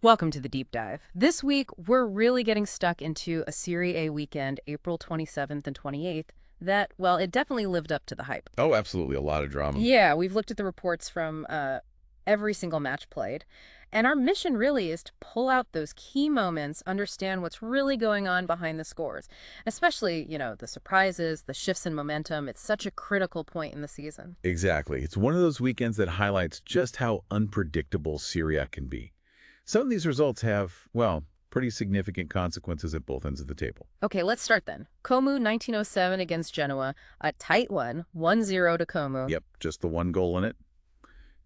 Welcome to the deep dive. This week, we're really getting stuck into a Serie A weekend, April 27th and 28th, that, well, it definitely lived up to the hype. Oh, absolutely. A lot of drama. Yeah, we've looked at the reports from every single match played, and our mission really is to pull out those key moments, understand what's really going on behind the scores, especially, the surprises, the shifts in momentum. It's such a critical point in the season. Exactly. It's one of those weekends that highlights just how unpredictable Serie A can be. Some of these results have, well, pretty significant consequences at both ends of the table. Okay, let's start then. Como 1907 against Genoa, a tight one, 1-0 to Como. Yep, just the one goal in it.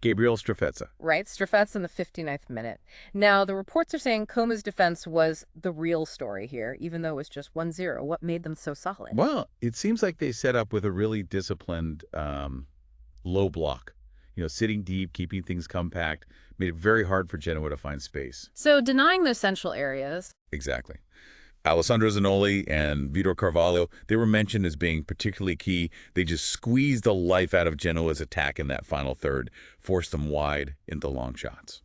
Gabriel Strafezza. Right, Strafetz in the 59th minute. Now, the reports are saying Coma's defense was the real story here, even though it was just 1-0. What made them so solid? Well, it seems like they set up with a really disciplined low block. Sitting deep, keeping things compact, made it very hard for Genoa to find space. So, denying those central areas. Exactly. Alessandro Zanoli and Vitor Carvalho, they were mentioned as being particularly key. They just squeezed the life out of Genoa's attack in that final third, forced them wide into long shots.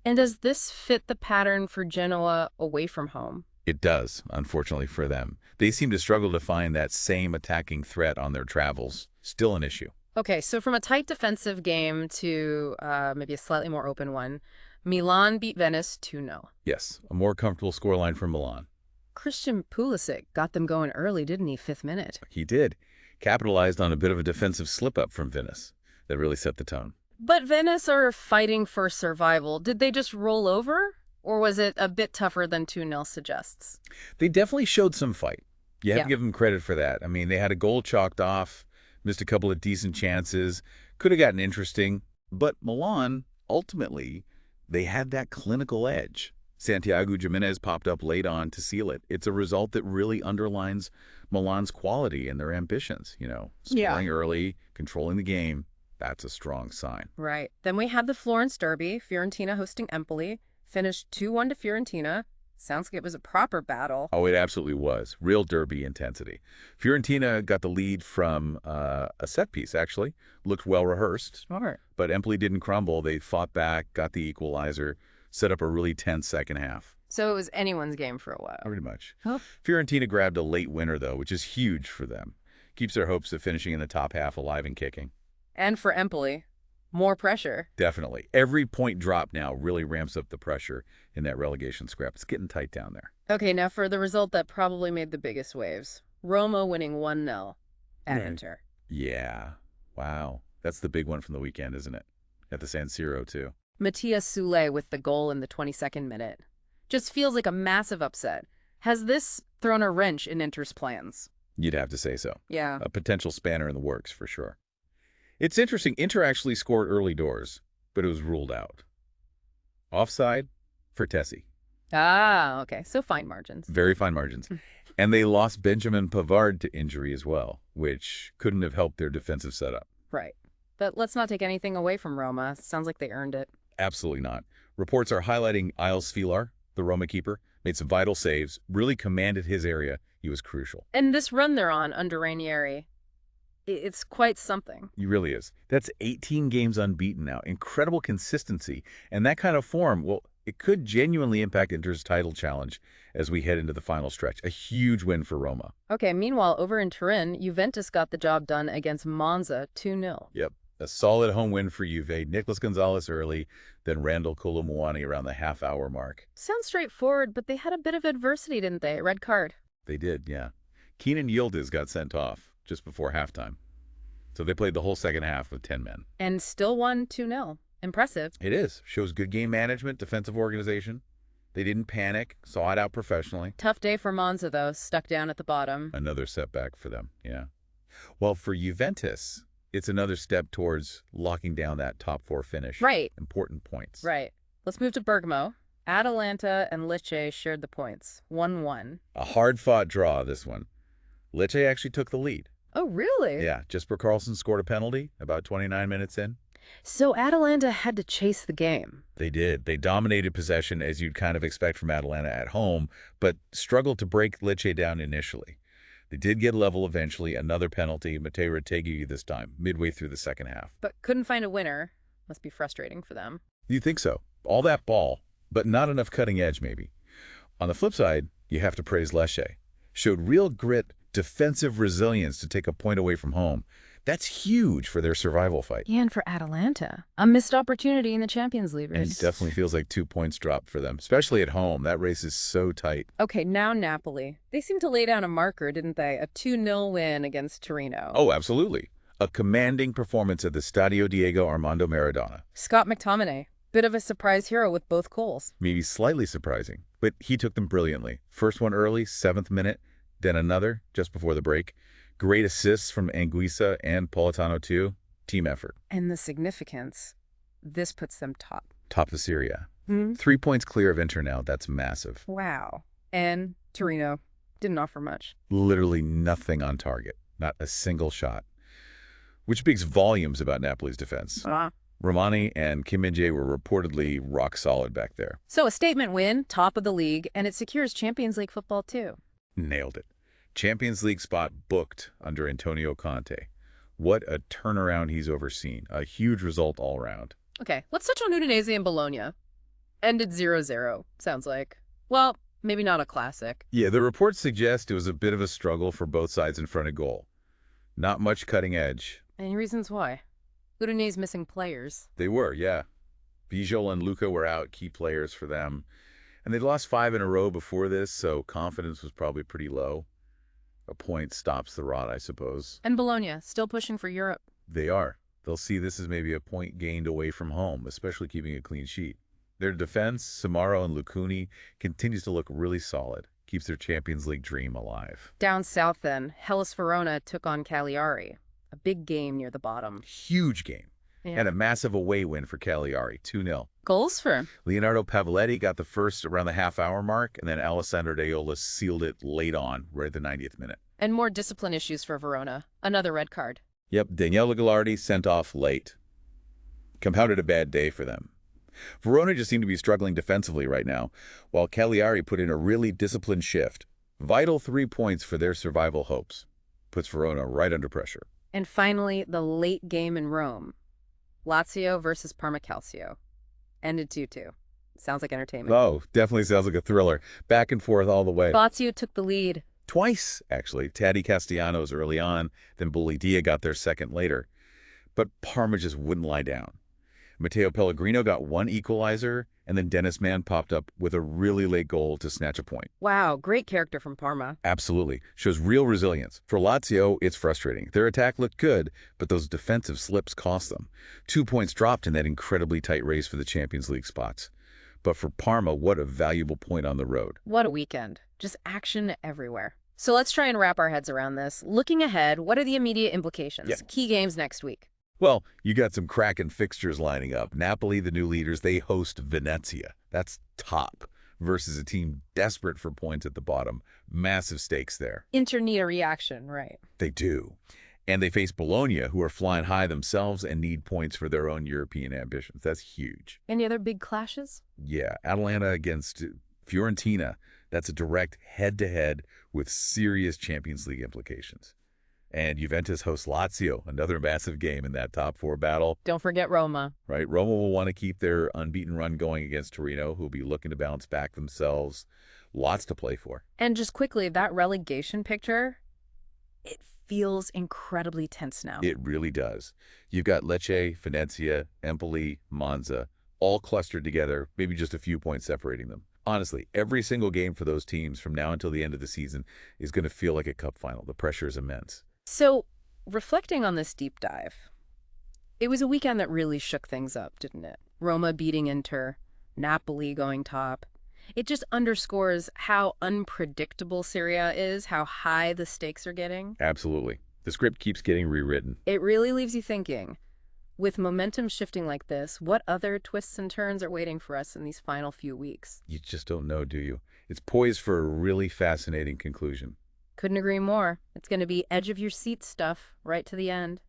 And does this fit the pattern for Genoa away from home? It does, unfortunately for them. They seem to struggle to find that same attacking threat on their travels. Still an issue. Okay, so from a tight defensive game to maybe a slightly more open one, Milan beat Venice 2-0. Yes, a more comfortable scoreline for Milan. Christian Pulisic got them going early, didn't he? 5th minute. He did. Capitalized on a bit of a defensive slip-up from Venice. That really set the tone. But Venice are fighting for survival. Did they just roll over? Or was it a bit tougher than 2-0 suggests? They definitely showed some fight. You have Yeah. to give them credit for that. I mean, they had a goal chalked off, missed a couple of decent chances, could have gotten interesting. But Milan, ultimately, they had that clinical edge. Santiago Gimenez popped up late on to seal it. It's a result that really underlines Milan's quality and their ambitions. Yeah. Scoring early, controlling the game, that's a strong sign. Right. Then we had the Florence Derby, Fiorentina hosting Empoli, finished 2-1 to Fiorentina. Sounds like it was a proper battle. Oh, it absolutely was. Real derby intensity. Fiorentina got the lead from a set piece, actually. Looked well rehearsed. Smart. But Empoli didn't crumble. They fought back, got the equalizer, set up a really tense second half. So it was anyone's game for a while. Pretty much. Oh. Fiorentina grabbed a late winner, though, which is huge for them. Keeps their hopes of finishing in the top half alive and kicking. And for Empoli, more pressure. Definitely. Every point drop now really ramps up the pressure in that relegation scrap. It's getting tight down there. Okay, now for the result that probably made the biggest waves. Roma winning 1-0 at Right. Inter. Yeah. Wow. That's the big one from the weekend, isn't it? At the San Siro, too. Matias Soulé with the goal in the 22nd minute. Just feels like a massive upset. Has this thrown a wrench in Inter's plans? You'd have to say so. Yeah. A potential spanner in the works, for sure. It's interesting. Inter actually scored early doors, but it was ruled out. Offside for Tessie. Ah, okay. So fine margins. Very fine margins. And they lost Benjamin Pavard to injury as well, which couldn't have helped their defensive setup. Right. But let's not take anything away from Roma. Sounds like they earned it. Absolutely not. Reports are highlighting Isles Filar, the Roma keeper, made some vital saves, really commanded his area. He was crucial. And this run they're on under Ranieri, it's quite something. He really is. That's 18 games unbeaten now. Incredible consistency. And that kind of form, well, it could genuinely impact Inter's title challenge as we head into the final stretch. A huge win for Roma. Okay, meanwhile, over in Turin, Juventus got the job done against Monza 2-0. Yep. A solid home win for Juve. Nicolas Gonzalez early, then Randall Colomwani around the half-hour mark. Sounds straightforward, but they had a bit of adversity, didn't they? Red card. They did, yeah. Keenan Yildiz got sent off just before halftime. So they played the whole second half with 10 men. And still won 2-0. Impressive. It is. Shows good game management, defensive organization. They didn't panic, saw it out professionally. Tough day for Monza, though, stuck down at the bottom. Another setback for them, yeah. Well, for Juventus, it's another step towards locking down that top four finish. Right. Important points. Right. Let's move to Bergamo. Atalanta and Lecce shared the points. 1-1. A hard-fought draw, this one. Lecce actually took the lead. Oh, really? Yeah, Jesper Karlsson scored a penalty about 29 minutes in. So Atalanta had to chase the game. They did. They dominated possession, as you'd kind of expect from Atalanta at home, but struggled to break Lecce down initially. They did get level eventually, another penalty, Matej Retegui this time, midway through the second half. But couldn't find a winner. Must be frustrating for them. You think so? All that ball, but not enough cutting edge maybe. On the flip side, you have to praise Lecce. Showed real grit, defensive resilience to take a point away from home. That's huge for their survival fight. And for Atalanta, a missed opportunity in the Champions League And race. definitely feels like 2 points dropped for them, especially at home. That race is so tight. Okay, now Napoli. They seemed to lay down a marker, didn't they? A 2-0 win against Torino. Oh, absolutely. A commanding performance at the Stadio Diego Armando Maradona. Scott McTominay, bit of a surprise hero with both goals. Maybe slightly surprising, but he took them brilliantly. First one early, 7th minute, then another just before the break. Great assists from Anguissa and Politano too. Team effort. And the significance, this puts them top. Top of Serie A. Hmm? 3 points clear of Inter now. That's massive. Wow. And Torino didn't offer much. Literally nothing on target. Not a single shot. Which speaks volumes about Napoli's defense. Ah. Romani and Kim Min-jae were reportedly rock solid back there. So a statement win, top of the league, and it secures Champions League football too. Nailed it. Champions League spot booked under Antonio Conte. What a turnaround he's overseen. A huge result all around. Okay, let's touch on Udinese and Bologna. Ended 0-0, sounds like. Well, maybe not a classic. Yeah, the reports suggest it was a bit of a struggle for both sides in front of goal. Not much cutting edge. Any reasons why? Udinese missing players. They were, yeah. Bijol and Luca were out, key players for them. And they'd lost 5 in a row before this, so confidence was probably pretty low. A point stops the rot, I suppose. And Bologna, still pushing for Europe. They are. They'll see this as maybe a point gained away from home, especially keeping a clean sheet. Their defense, Samaro and Lucuni, continues to look really solid. Keeps their Champions League dream alive. Down south then, Hellas Verona took on Cagliari. A big game near the bottom. Huge game. Yeah. And a massive away win for Cagliari, 2-0. Goals for? Leonardo Pavoletti got the first around the half-hour mark, and then Alessandro Daiola sealed it late on, right at the 90th minute. And more discipline issues for Verona. Another red card. Yep, Daniele Gallardi sent off late. Compounded a bad day for them. Verona just seemed to be struggling defensively right now, while Cagliari put in a really disciplined shift. Vital 3 points for their survival hopes. Puts Verona right under pressure. And finally, the late game in Rome. Lazio versus Parma Calcio. Ended 2-2. Sounds like entertainment. Oh, definitely sounds like a thriller. Back and forth all the way. Lazio took the lead. Twice, actually. Taddy Castellanos early on, then Bully got their second later. But Parma just wouldn't lie down. Matteo Pellegrino got one equalizer, and then Dennis Mann popped up with a really late goal to snatch a point. Wow, great character from Parma. Absolutely. Shows real resilience. For Lazio, it's frustrating. Their attack looked good, but those defensive slips cost them. 2 points dropped in that incredibly tight race for the Champions League spots. But for Parma, what a valuable point on the road. What a weekend. Just action everywhere. So let's try and wrap our heads around this. Looking ahead, what are the immediate implications? Yeah. Key games next week. Well, you got some cracking fixtures lining up. Napoli, the new leaders, they host Venezia. That's top. Versus a team desperate for points at the bottom. Massive stakes there. Inter need a reaction, right? They do. And they face Bologna, who are flying high themselves and need points for their own European ambitions. That's huge. Any other big clashes? Yeah, Atalanta against Fiorentina. That's a direct head-to-head with serious Champions League implications. And Juventus hosts Lazio, another massive game in that top 4 battle. Don't forget Roma. Right, Roma will want to keep their unbeaten run going against Torino, who will be looking to bounce back themselves. Lots to play for. And just quickly, that relegation picture, it feels incredibly tense now. It really does. You've got Lecce, Venezia, Empoli, Monza, all clustered together, maybe just a few points separating them. Honestly, every single game for those teams from now until the end of the season is going to feel like a cup final. The pressure is immense. So, reflecting on this deep dive, it was a weekend that really shook things up, didn't it? Roma beating Inter, Napoli going top. It just underscores how unpredictable Serie A is, how high the stakes are getting. Absolutely. The script keeps getting rewritten. It really leaves you thinking, with momentum shifting like this, what other twists and turns are waiting for us in these final few weeks? You just don't know, do you? It's poised for a really fascinating conclusion. Couldn't agree more. It's going to be edge of your seat stuff right to the end.